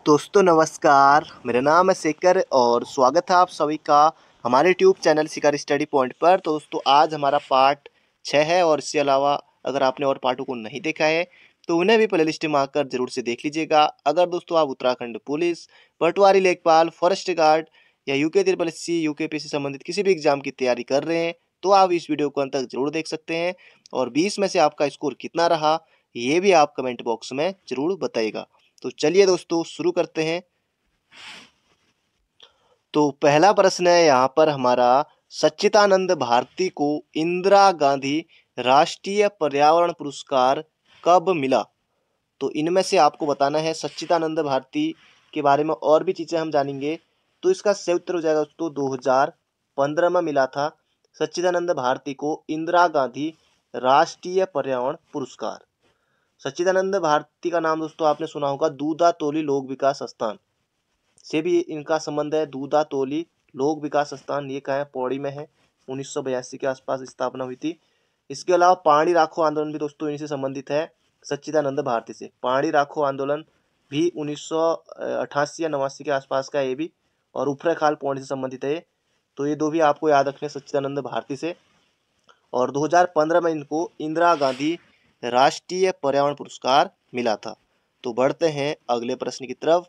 दोस्तों नमस्कार, मेरा नाम है शेखर और स्वागत है आप सभी का हमारे यूट्यूब चैनल शिखर स्टडी पॉइंट पर। तो दोस्तों आज हमारा पार्ट 6 है और इसके अलावा अगर आपने और पार्टों को नहीं देखा है तो उन्हें भी प्लेलिस्ट में आकर जरूर से देख लीजिएगा। अगर दोस्तों आप उत्तराखंड पुलिस, पटवारी, लेखपाल, फॉरेस्ट गार्ड या यूके त्रिपल यूकेपीएससी से संबंधित किसी भी एग्जाम की तैयारी कर रहे हैं तो आप इस वीडियो को अंत तक जरूर देख सकते हैं और 20 में से आपका स्कोर कितना रहा ये भी आप कमेंट बॉक्स में जरूर बताइएगा। तो चलिए दोस्तों शुरू करते हैं। तो पहला प्रश्न है यहाँ पर हमारा, सच्चिदानंद भारती को इंदिरा गांधी राष्ट्रीय पर्यावरण पुरस्कार कब मिला? तो इनमें से आपको बताना है। सच्चिदानंद भारती के बारे में और भी चीजें हम जानेंगे तो इसका सही उत्तर हो जाएगा दोस्तों 2015 में मिला था सच्चिदानंद भारती को इंदिरा गांधी राष्ट्रीय पर्यावरण पुरस्कार। सच्चिदानंद भारती का नाम दोस्तों आपने सुना होगा दूधा तोली लोक विकास संस्थान से भी इनका संबंध है। दूधा तोली लोक विकास संस्थान ये कहाँ है? पौड़ी में है। 1982 के आसपास स्थापना हुई थी। इसके अलावा पानी राखो आंदोलन भी दोस्तों इन्हीं से संबंधित है, सच्चिदानंद भारती से। पानी राखो आंदोलन भी 1988 या 89 के आसपास का ये भी, और उफरैंखाल पौड़ी से संबंधित है। तो ये दो भी आपको याद रखने सच्चिदानंद भारती से। और 2015 में इनको इंदिरा गांधी राष्ट्रीय पर्यावरण पुरस्कार मिला था। तो बढ़ते हैं अगले प्रश्न की तरफ।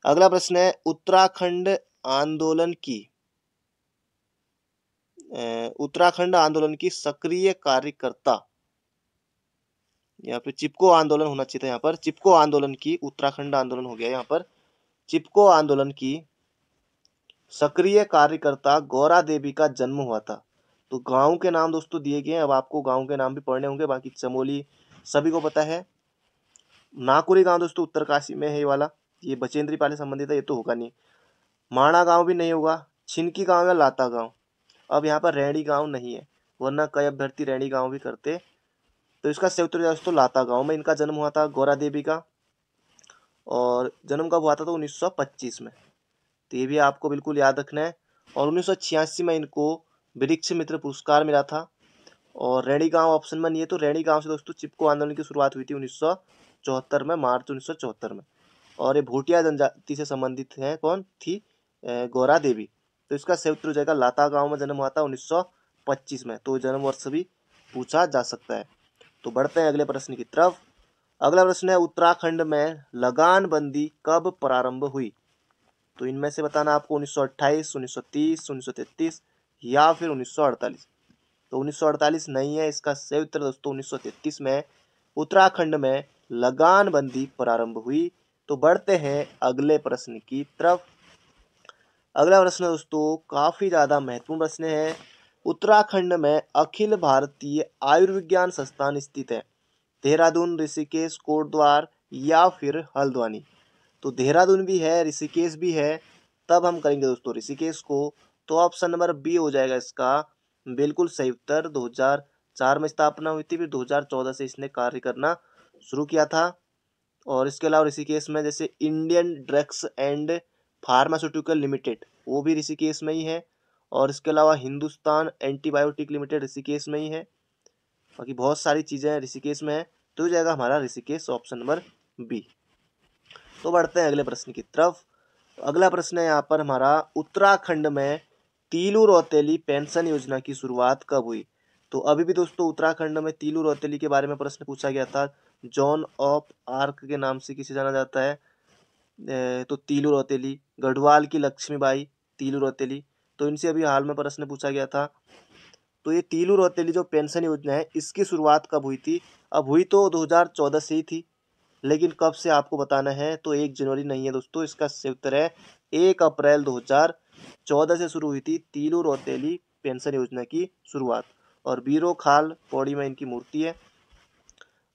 अगला प्रश्न है, उत्तराखंड आंदोलन की सक्रिय कार्यकर्ता, यहाँ पे चिपको आंदोलन होना चाहिए था। यहाँ पर चिपको आंदोलन की, उत्तराखंड आंदोलन हो गया यहाँ पर। चिपको आंदोलन की सक्रिय कार्यकर्ता गौरा देवी का जन्म हुआ था। तो गांव के नाम दोस्तों दिए गए हैं, अब आपको गांव के नाम भी पढ़ने होंगे। बाकी चमोली सभी को पता है। नाकुरी गांव दोस्तों उत्तरकाशी में है ये वाला, ये बचेंद्री पाल से संबंधित है, ये तो होगा नहीं। माणा गांव भी नहीं होगा। छिनकी गांव या लाता गांव। अब यहाँ पर रैणी गांव नहीं है, वरना कई अभ्यर्थी रैणी गांव भी करते। तो इसका सही उत्तर दोस्तों लाता गांव में इनका जन्म हुआ था गौरा देवी का। और जन्म कब हुआ था? तो 1925 में। तो ये भी आपको बिल्कुल याद रखना है। और 1986 में इनको वृक्ष मित्र पुरस्कार मिला था। और रैणी गांव ऑप्शन में नहीं है, तो रैणी गांव से दोस्तों चिपको आंदोलन की शुरुआत हुई थी 1974 में, मार्च 1974 में। और ये भूटिया जनजाति से संबंधित है। कौन थी? गौरा देवी। तो इसका सही उत्तर हो जाएगा लाता गांव में जन्म हुआ था 1925 में। तो जन्म वर्ष भी पूछा जा सकता है। तो बढ़ते हैं अगले प्रश्न की तरफ। अगला प्रश्न है, उत्तराखंड में लगान बंदी कब प्रारंभ हुई? तो इनमें से बताना आपको 1928, 1930, 1933 या फिर 1948। तो 1948 नहीं है, इसका सही उत्तर दोस्तों 1933 में उत्तराखंड में लगान बंदी प्रारंभ हुई। तो बढ़ते हैं अगले प्रश्न की तरफ। अगला प्रश्न दोस्तों काफी ज्यादा महत्वपूर्ण प्रश्न है। उत्तराखंड में अखिल भारतीय आयुर्विज्ञान संस्थान स्थित है। देहरादून, ऋषिकेश, कोटद्वार या फिर हल्द्वानी। तो देहरादून भी है, ऋषिकेश भी है। तब हम करेंगे दोस्तों ऋषिकेश को। तो ऑप्शन नंबर बी हो जाएगा इसका बिल्कुल सही उत्तर। 2004 में स्थापना हुई थी, फिर 2014 से इसने कार्य करना शुरू किया था। और इसके अलावा ऋषिकेश में जैसे Indian drugs and pharmaceutical limited, वो भी ऋषिकेश में ही है। और इसके अलावा हिंदुस्तान एंटीबायोटिक लिमिटेड ऋषिकेश में ही है। बाकी बहुत सारी चीजें ऋषिकेश में है। तो हो जाएगा हमारा ऋषिकेश ऑप्शन नंबर बी। तो बढ़ते हैं अगले प्रश्न की तरफ। अगला प्रश्न है यहाँ पर हमारा, उत्तराखंड में तीलू रौतेली पेंशन योजना की शुरुआत कब हुई? तो अभी भी दोस्तों उत्तराखंड में तीलू रौतेली के बारे में प्रश्न पूछा गया था। जॉन ऑफ आर्क के नाम से किसे जाना जाता है? तो तीलू रौतेली, गढ़वाल की लक्ष्मीबाई तीलू रौतेली। तो इनसे अभी हाल में प्रश्न पूछा गया था। तो ये तीलू रौतेली जो पेंशन योजना है इसकी शुरुआत कब हुई थी? अब हुई तो 2014 से ही थी, लेकिन कब से आपको बताना है। तो 1 जनवरी नहीं है दोस्तों, इसका सही उत्तर है 1 अप्रैल 2014 से शुरू हुई थी तीलू रौतेली पेंशन योजना की शुरुआत। और बीरो खाल पौड़ी में इनकी मूर्ति है।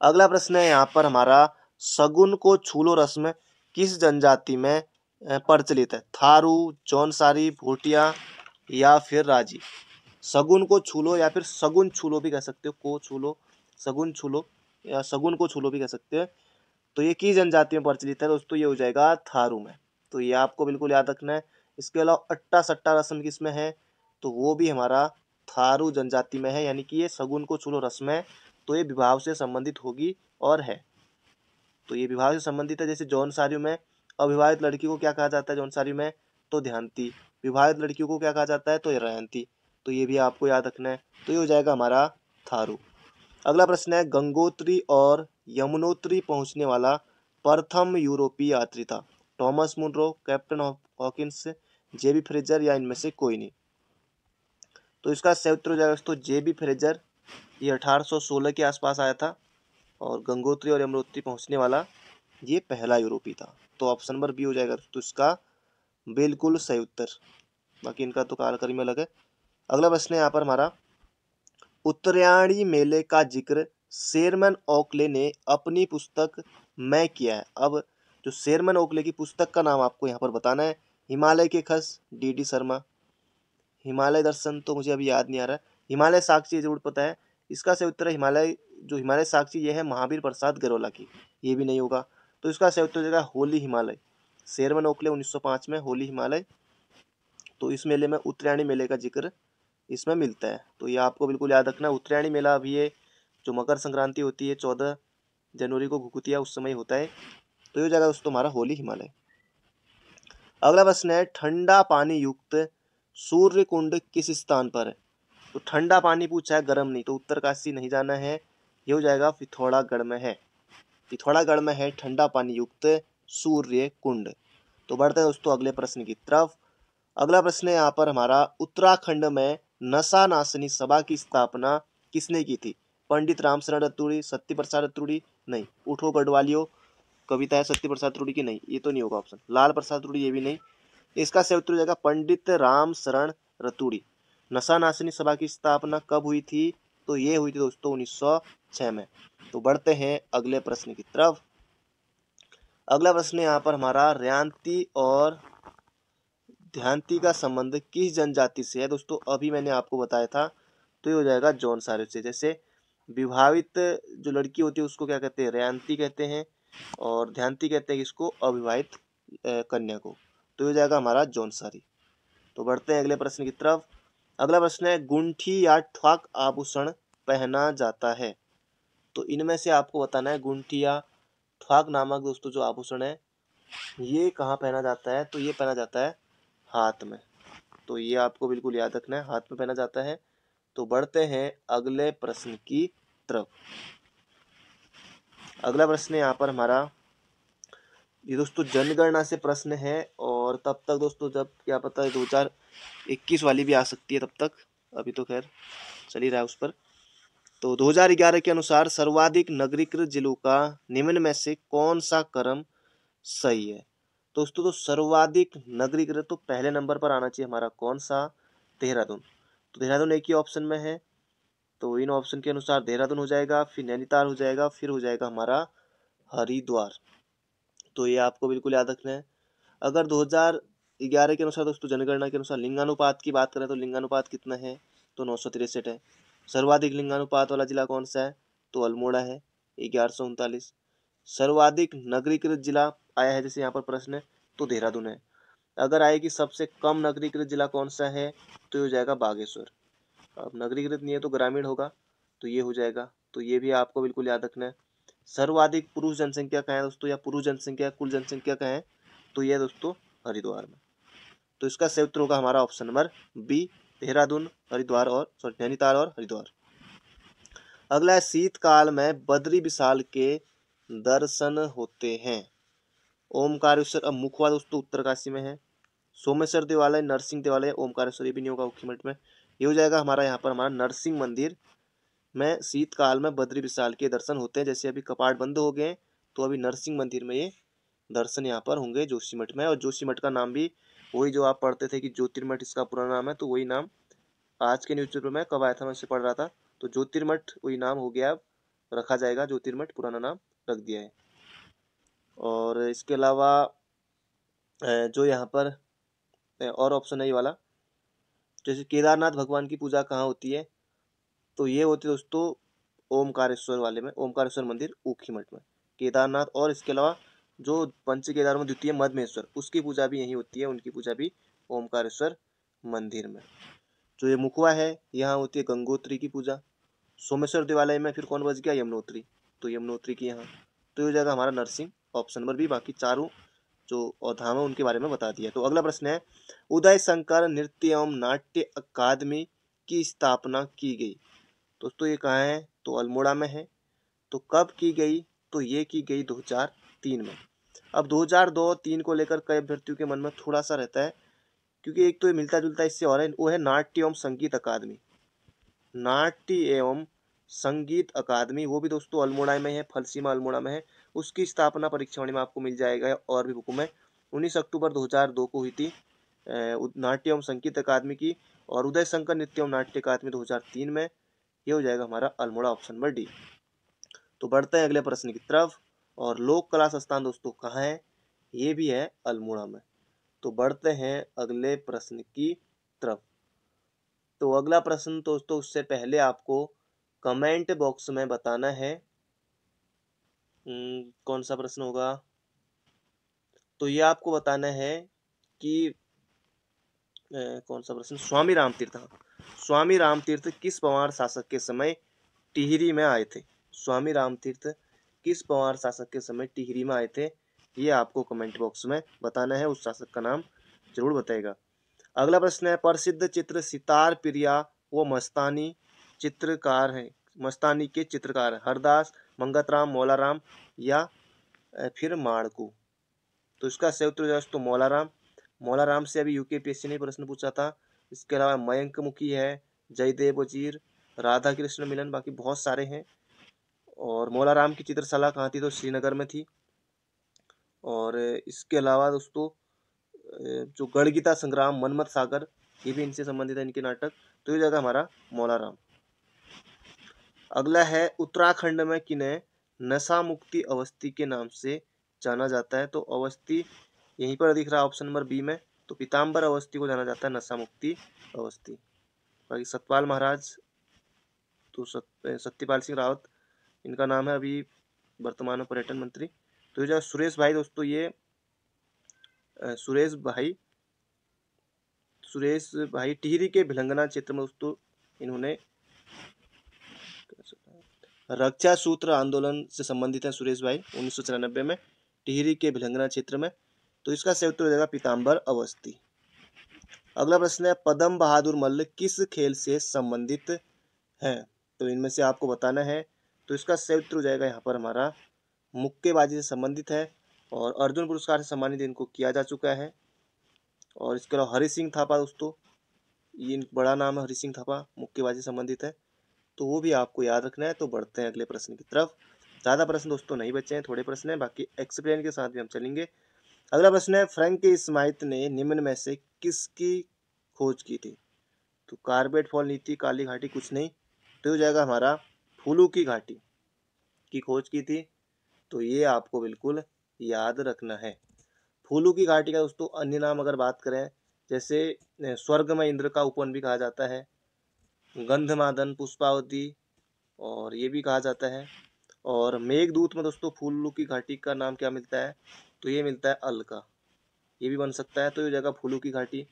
अगला प्रश्न है यहाँ पर हमारा, शगुन को छूलो रस्म किस जनजाति में प्रचलित है? थारू, जौनसारी, भूटिया या फिर राजी। शगुन को छूलो या फिर शगुन छूलो भी कह सकते हो, को छूलो, शगुन छूलो या शगुन को छूलो भी कह सकते हैं। तो ये किस जनजाति में प्रचलित है दोस्तों? ये हो जाएगा थारू में। तो ये आपको बिल्कुल याद रखना है। इसके अलावा अट्टा सट्टा रस्म किसमें है? तो वो भी हमारा थारू जनजाति में है, यानी कि ये शगुन को छूलो रस्म है। तो ये विवाह से संबंधित होगी और है। तो ये विवाह से संबंधित है। जैसे जौनसारियों में अविवाहित लड़की को क्या कहा जाता है जौनसारी में? तो ध्यांती। विवाहित लड़कियों को क्या कहा जाता है? तो रयंती। तो ये भी आपको याद रखना है। तो ये हो जाएगा हमारा थारू। अगला प्रश्न है, गंगोत्री और यमुनोत्री पहुंचने वाला प्रथम यूरोपीय यात्री था? थॉमस मुनरो, कैप्टन हॉकिंस, जेबी फ्रेजर या इनमें से कोई नहीं? तो इसका सही उत्तर हो जाएगा दोस्तों जेबी फ्रेजर। ये 1816 के आसपास आया था और गंगोत्री और यमुनोत्री पहुंचने वाला ये पहला यूरोपी था। तो ऑप्शन नंबर बी हो जाएगा तो इसका बिल्कुल सही उत्तर। बाकी इनका तो कालक्रम में अलग है। अगला प्रश्न है यहाँ पर हमारा, उत्तरायणी मेले का जिक्र शेरमैन ओकले ने अपनी पुस्तक में किया है। अब जो शेरमैन ओकले की पुस्तक का नाम आपको यहाँ पर बताना है। हिमालय के खस, डी शर्मा। हिमालय दर्शन तो मुझे अभी याद नहीं आ रहा है। हिमालय साक्षी जरूर पता है। इसका सही उत्तर है हिमालय, जो हिमालय साक्षी ये है महावीर प्रसाद गरोला की। ये भी नहीं होगा। तो इसका सही उत्तर हो जाएगा होली हिमालय। शेरमैन ओकले 1905 में होली हिमालय। तो इस मेले में उत्तरायणी मेले का जिक्र इसमें मिलता है। तो ये आपको बिल्कुल याद रखना। उत्तरायणी मेला अभी ये जो मकर संक्रांति होती है 14 जनवरी को घुघुतिया उस समय होता है। तो ये हो जाएगा दोस्तों हमारा होली हिमालय। अगला प्रश्न है, ठंडा पानी युक्त सूर्य कुंड किस स्थान पर है? तो ठंडा पानी पूछा है, गर्म नहीं। तो उत्तरकाशी नहीं जाना है। ये हो जाएगा पिथौरागढ़ में है। पिथौरागढ़ में है ठंडा पानी युक्त सूर्य कुंड। तो बढ़ते हैं दोस्तों अगले प्रश्न की तरफ। अगला प्रश्न है यहाँ पर हमारा, उत्तराखंड में नशा नाशनी सभा की स्थापना किसने की थी? पंडित रामशरण रतूड़ी, सत्य प्रसाद रतूड़ी? नहीं। उठो गढ़वालियो कविता है सत्य प्रसाद रतूड़ी की? नहीं, ये तो नहीं होगा ऑप्शन। लाल प्रसाद रतूड़ी? ये भी नहीं। इसका सही उत्तर हो जाएगा पंडित राम शरण रतूड़ी। नशा नाशनी सभा की स्थापना कब हुई थी? तो ये हुई थी दोस्तों 1906 में। तो बढ़ते हैं अगले प्रश्न की तरफ। अगला प्रश्न यहाँ पर हमारा, रेयांती और ध्यांती का संबंध किस जनजाति से है? दोस्तों अभी मैंने आपको बताया था। तो ये हो जाएगा जौनसारी से। जैसे विवाहित जो लड़की होती है उसको क्या कहते हैं? रेयांती कहते हैं। और ध्यांती कहते हैं किसको? अविवाहित कन्या को। तो ये हो जाएगा हमारा जौनसारी। तो बढ़ते हैं अगले प्रश्न की तरफ। अगला प्रश्न है, गुंठी या ठ्वाक आभूषण पहना जाता है? तो इनमें से आपको बताना है गुंठी या ठ्वाक नामक दोस्तों जो आभूषण है ये कहाँ पहना जाता है? तो ये पहना जाता है हाथ में। तो ये आपको बिल्कुल याद रखना है, हाथ में पहना जाता है। तो बढ़ते हैं अगले प्रश्न की तरफ। अगला प्रश्न है यहाँ पर हमारा, ये दोस्तों जनगणना से प्रश्न है और तब तक दोस्तों जब क्या पता है 2021 वाली भी आ सकती है तब तक। अभी तो खैर चल ही रहा है उस पर। तो 2011 के अनुसार सर्वाधिक नगरीकृत जिलों का निम्न में से कौन सा क्रम सही है? दोस्तों तो सर्वाधिक नगरीकृत तो पहले नंबर पर आना चाहिए हमारा कौन सा? देहरादून। तो देहरादून एक ही ऑप्शन में है। तो इन ऑप्शन के अनुसार देहरादून हो जाएगा, फिर नैनीताल हो जाएगा, फिर हो जाएगा हमारा हरिद्वार। तो ये आपको बिल्कुल याद रखना है। अगर 2011 के अनुसार दोस्तों जनगणना के अनुसार लिंगानुपात की बात करें तो लिंगानुपात कितना है? तो 963 है। सर्वाधिक लिंगानुपात वाला जिला कौन सा है? तो अल्मोड़ा है, 1139। सर्वाधिक नगरीकृत जिला आया है जैसे यहाँ पर प्रश्न है तो देहरादून है। अगर आए कि सबसे कम नगरीकृत जिला कौन सा है? तो ये हो जाएगा बागेश्वर। अब नगरीकृत नहीं है तो ग्रामीण होगा। तो ये हो जाएगा। तो ये भी आपको बिल्कुल याद रखना है। सर्वाधिक पुरुष जनसंख्या कहाँ है दोस्तों, या पुरुष जनसंख्या कुल जनसंख्या कहाँ है? तो ये दोस्तों हरिद्वार में। तो इसका सही उत्तर होगा हमारा option number B, Dehradun, Haridwar और नैनीताल और हरिद्वार। अगला है, शीतकाल में बद्री विशाल के दर्शन होते हैं। ओमकारेश्वर। अब मुखवा दोस्तों उत्तरकाशी में है। सोमेश्वर देवालय, नरसिंह देवालय, ओमकारेश्वर ये भी नहीं होगा उखीमठ में। ये हो जाएगा हमारा यहाँ पर हमारा नरसिंह मंदिर में शीतकाल में बद्री विशाल के दर्शन होते हैं। जैसे अभी कपाट बंद हो गए तो अभी नरसिंह मंदिर में ये दर्शन यहाँ पर होंगे जोशीमठ में। और जोशीमठ का नाम भी वही जो आप पढ़ते थे कि ज्योतिर्मठ इसका पूरा नाम है, तो वही नाम आज के न्यूज़पेपर में कब आया था मैं उसे पढ़ रहा था। तो ज्योतिर्मठ वही नाम हो गया, अब रखा जाएगा ज्योतिर्मठ, पुराना नाम रख दिया है। और इसके अलावा जो यहाँ पर और ऑप्शन है ये वाला, जैसे केदारनाथ भगवान की पूजा कहाँ होती है? तो ये होती है दोस्तों ओमकारेश्वर वाले में, ओमकारेश्वर मंदिर ऊखीमठ में केदारनाथ। और इसके अलावा जो पंच केदारों में द्वितीय मधमेश्वर उसकी पूजा भी यही होती है, उनकी पूजा भी ओमकारेश्वर मंदिर में। जो ये मुखवा है यहाँ होती है गंगोत्री की पूजा। सोमेश्वर देवालय में फिर कौन बच गया? यमुनोत्री। तो यमुनोत्री की यहाँ। तो ये हो जाएगा हमारा नरसिंह, ऑप्शन नंबर बी। बाकी चारों जो अवधान है उनके बारे में बता दिया। तो अगला प्रश्न है, उदय शंकर नृत्य एवं नाट्य अकादमी की स्थापना की गई। दोस्तों ये कहाँ है, तो अल्मोड़ा में है। तो कब की गई, तो ये की गई 2003 में। अब 2002-3 को लेकर कई अभ्यर्थियों के मन में थोड़ा सा रहता है, क्योंकि एक तो ये मिलता जुलता इससे और है, वो है नाट्य एवं संगीत अकादमी। नाट्य एवं संगीत अकादमी, वो भी दोस्तों अल्मोड़ा में है, फलसीमा अल्मोड़ा में है। उसकी स्थापना परीक्षावाणी में आपको मिल जाएगा और भी बुकों में। 19 अक्टूबर 2002 को हुई थी नाट्य एवं संगीत अकादमी की, और उदय शंकर नृत्य एवं नाट्य अकादमी 2003 में। ये हो जाएगा हमारा अल्मोड़ा, ऑप्शन नंबर डी। तो बढ़ते हैं अगले प्रश्न की तरफ। और लोक कला संस्थान दोस्तों कहाँ है, ये भी है अल्मोड़ा में। तो बढ़ते हैं अगले प्रश्न की तरफ। तो अगला प्रश्न दोस्तों, उससे पहले आपको कमेंट बॉक्स में बताना है कौन सा प्रश्न होगा। तो ये आपको बताना है कि कौन सा प्रश्न, स्वामी रामतीर्थ। स्वामी रामतीर्थ किस पंवार शासक के समय टिहरी में आए थे। स्वामी रामतीर्थ किस पंवार शासक के समय टिहरी में आए थे, ये आपको कमेंट बॉक्स में बताना है। उस शासक का नाम जरूर बताएगा। अगला प्रश्न है, प्रसिद्ध चित्र सितार प्रिया वो मस्तानी चित्रकार है। मस्तानी के चित्रकार हरदास, मंगतराम, मौलाराम या फिर माड़कू। तो इसका सही उत्तर दोस्तों मौलाराम। मौलाराम से अभी यूकेपीएससी ने प्रश्न पूछा था। इसके अलावा मयंक मुखी है, जयदेव वजीर, राधा कृष्ण मिलन, बाकी बहुत सारे हैं। और मौलाराम की चित्रशाला कहाँ थी, तो श्रीनगर में थी। और इसके अलावा दोस्तों जो गढ़गीता संग्राम, मनमत सागर, ये भी इनसे संबंधित है, इनके नाटक। तो ये जाएगा हमारा मौलाराम। अगला है, उत्तराखंड में किन्हें नशा मुक्ति अवस्थी के नाम से जाना जाता है। तो अवस्थी यहीं पर दिख रहा है ऑप्शन नंबर बी में। तो पीताम्बर अवस्थी को जाना जाता है नशा मुक्ति अवस्थी। बाकी सतपाल महाराज, तो सत्यपाल सिंह रावत इनका नाम है, अभी वर्तमान में पर्यटन मंत्री। तो ये जो सुरेश भाई दोस्तों, ये सुरेश भाई टिहरी के भिलंगना क्षेत्र में दोस्तों इन्होंने रक्षा सूत्र आंदोलन से संबंधित है। सुरेश भाई 1994 में टिहरी के भिलंगना क्षेत्र में। तो इसका सही उत्तर हो जाएगा पीताम्बर अवस्थी। अगला प्रश्न है, पद्म बहादुर मल्ल किस खेल से संबंधित है। तो इनमें से आपको बताना है। तो इसका सही उत्तर हो जाएगा यहाँ पर हमारा मुक्केबाजी से संबंधित है, और अर्जुन पुरस्कार से सम्मानित इनको किया जा चुका है। और इसके अलावा हरि सिंह थापा दोस्तों, ये बड़ा नाम है हरि सिंह थापा, मुक्केबाजी से संबंधित है। तो वो भी आपको याद रखना है। तो बढ़ते हैं अगले प्रश्न की तरफ। ज़्यादा प्रश्न दोस्तों नहीं बचे हैं, थोड़े प्रश्न हैं, बाकी एक्सप्लेन के साथ भी हम चलेंगे। अगला प्रश्न है, फ्रैंक स्माइथ ने निम्न में से किसकी खोज की थी। तो कार्बेट फॉल नीति, काली घाटी, कुछ नहीं। तो हो जाएगा हमारा फूलू की घाटी की खोज की थी। तो ये आपको बिल्कुल याद रखना है। फूलू की घाटी का दोस्तों अन्य नाम अगर बात करें, जैसे स्वर्ग में इंद्र का उपवन भी कहा जाता है, गंधमादन, पुष्पावती, और ये भी कहा जाता है। और मेघदूत में दोस्तों फूलू की घाटी का नाम क्या मिलता है, तो ये मिलता है अलका, ये भी बन सकता है। तो ये जगह फूलू की घाटी।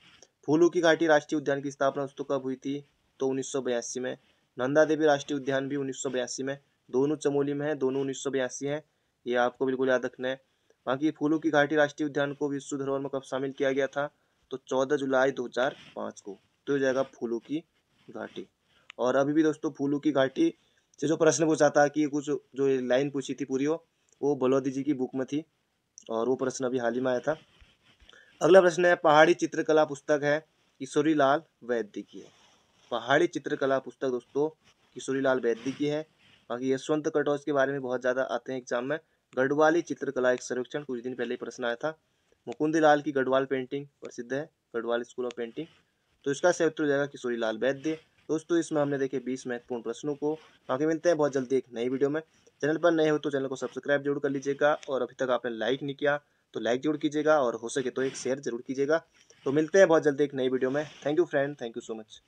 फूलू की घाटी राष्ट्रीय उद्यान की स्थापना दोस्तों कब हुई थी, तो 1982 में। नंदा देवी राष्ट्रीय उद्यान भी 1982 में। दोनों चमोली में है, दोनों 1982 है, ये आपको बिल्कुल याद रखना है। बाकी फूलू की घाटी राष्ट्रीय उद्यान को विश्व धरोहर में कब शामिल किया गया था, तो 14 जुलाई 2005 को। तो ये जाएगा फूलू की घाटी। और अभी भी दोस्तों फूलू की घाटी से जो प्रश्न पूछा था कि कुछ जो लाइन पूछी थी पूरी, वो बलौदी जी की बुक में थी, और वो प्रश्न अभी हाल ही में आया था। अगला प्रश्न है, पहाड़ी चित्रकला पुस्तक है किशोरी लाल वैद्य की है। पहाड़ी चित्रकला पुस्तक दोस्तों किशोरी लाल वैद्य की है। बाकी यशवंत कटोच के बारे में बहुत ज़्यादा आते हैं एग्जाम में। गढ़वाली चित्रकला एक सर्वेक्षण, कुछ दिन पहले ही प्रश्न आया था। मुकुंद लाल की गढ़वाल पेंटिंग प्रसिद्ध है, गढ़वाल स्कूल ऑफ पेंटिंग। तो इसका सही उत्तर हो जाएगा किशोरी लाल वैद्य। दोस्तों इसमें हमने देखे 20 महत्वपूर्ण प्रश्नों को। बाकी मिलते हैं बहुत जल्दी एक नई वीडियो में। चैनल पर नए हो तो चैनल को सब्सक्राइब जरूर कर लीजिएगा, और अभी तक आपने लाइक नहीं किया तो लाइक जरूर कीजिएगा, और हो सके तो एक शेयर जरूर कीजिएगा। तो मिलते हैं बहुत जल्दी एक नई वीडियो में। Thank you friend, thank you so much.